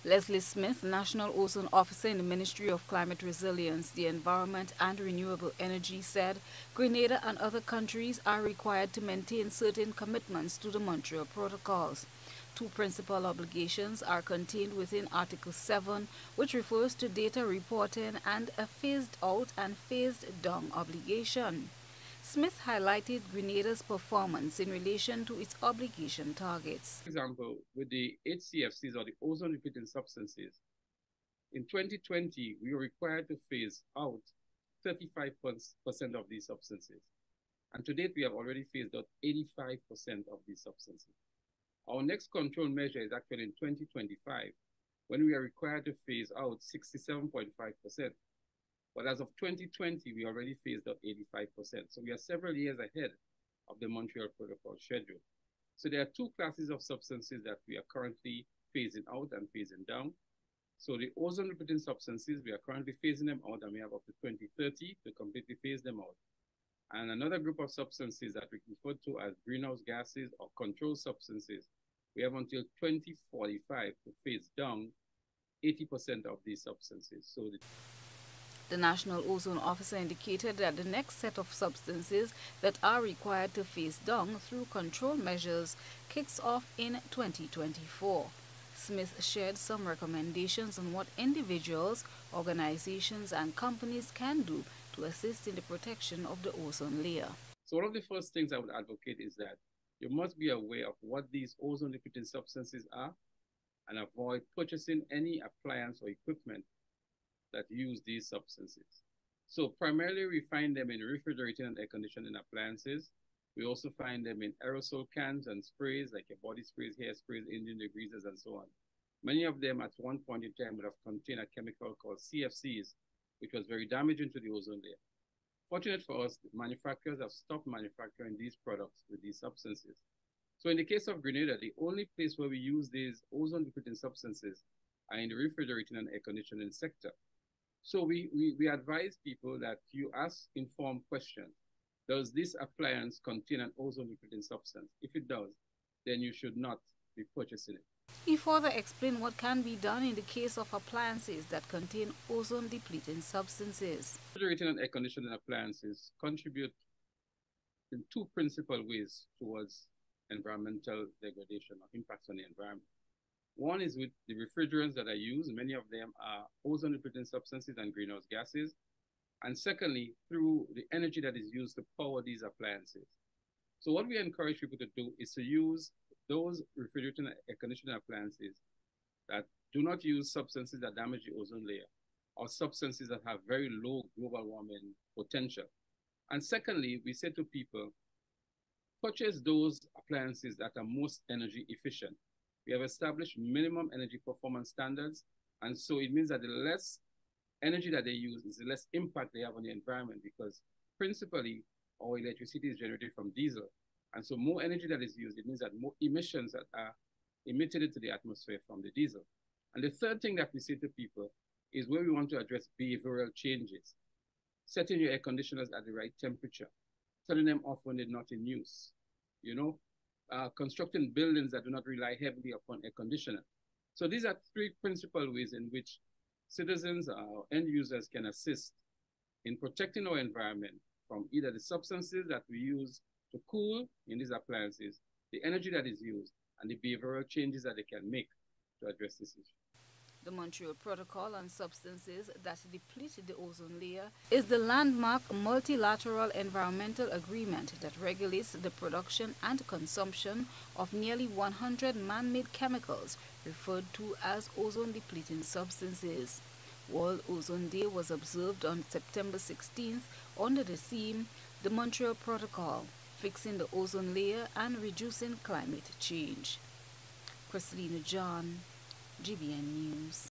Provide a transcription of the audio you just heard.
Leslie Smith, National Ozone Officer in the Ministry of Climate Resilience, the Environment and Renewable Energy, said Grenada and other countries are required to maintain certain commitments to the Montreal Protocols. Two principal obligations are contained within Article 7, which refers to data reporting, and a phased-out and phased-down obligation. Smith highlighted Grenada's performance in relation to its obligation targets. For example, with the HCFCs or the ozone depleting substances, in 2020, we were required to phase out 35% of these substances. And to date, we have already phased out 85% of these substances. Our next control measure is actually in 2025, when we are required to phase out 67.5%. But as of 2020, we already phased out 85%. So we are several years ahead of the Montreal Protocol schedule. So there are two classes of substances that we are currently phasing out and phasing down. So the ozone depleting substances, we are currently phasing them out, and we have up to 2030 to completely phase them out. And another group of substances that we refer to as greenhouse gases or controlled substances, we have until 2045 to phase down 80% of these substances. So the National Ozone Officer indicated that the next set of substances that are required to phase down through control measures kicks off in 2024. Smith shared some recommendations on what individuals, organizations, and companies can do to assist in the protection of the ozone layer. So one of the first things I would advocate is that you must be aware of what these ozone depleting substances are and avoid purchasing any appliance or equipment that use these substances. So primarily we find them in refrigerating and air conditioning appliances. We also find them in aerosol cans and sprays, like your body sprays, hair sprays, engine degreasers, and so on. Many of them at one point in time would have contained a chemical called CFCs, which was very damaging to the ozone layer. Fortunate for us, the manufacturers have stopped manufacturing these products with these substances. So in the case of Grenada, the only place where we use these ozone depleting substances are in the refrigerating and air conditioning sector. So we advise people that you ask informed questions. Does this appliance contain an ozone depleting substance? If it does, then you should not be purchasing it. He further explained what can be done in the case of appliances that contain ozone depleting substances. Refrigerating and air conditioning appliances contribute in two principal ways towards environmental degradation or impacts on the environment. One is with the refrigerants that are used. Many of them are ozone depleting substances and greenhouse gases. And secondly, through the energy that is used to power these appliances. So what we encourage people to do is to use those refrigerating and air conditioning appliances that do not use substances that damage the ozone layer or substances that have very low global warming potential. And secondly, we say to people, purchase those appliances that are most energy efficient. We have established minimum energy performance standards, and so it means that the less energy that they use is the less impact they have on the environment, because principally our electricity is generated from diesel. And so more energy that is used, it means that more emissions that are emitted into the atmosphere from the diesel. And the third thing that we say to people is where we want to address behavioral changes. Setting your air conditioners at the right temperature, turning them off when they're not in use, constructing buildings that do not rely heavily upon air conditioning. So these are three principal ways in which citizens or end users can assist in protecting our environment from either the substances that we use to cool in these appliances, the energy that is used, and the behavioral changes that they can make to address this issue. The Montreal Protocol on Substances that Deplete the Ozone Layer is the landmark multilateral environmental agreement that regulates the production and consumption of nearly 100 man-made chemicals referred to as ozone-depleting substances. World Ozone Day was observed on September 16th under the theme, The Montreal Protocol, Fixing the Ozone Layer and Reducing Climate Change. Christina John, GBN News.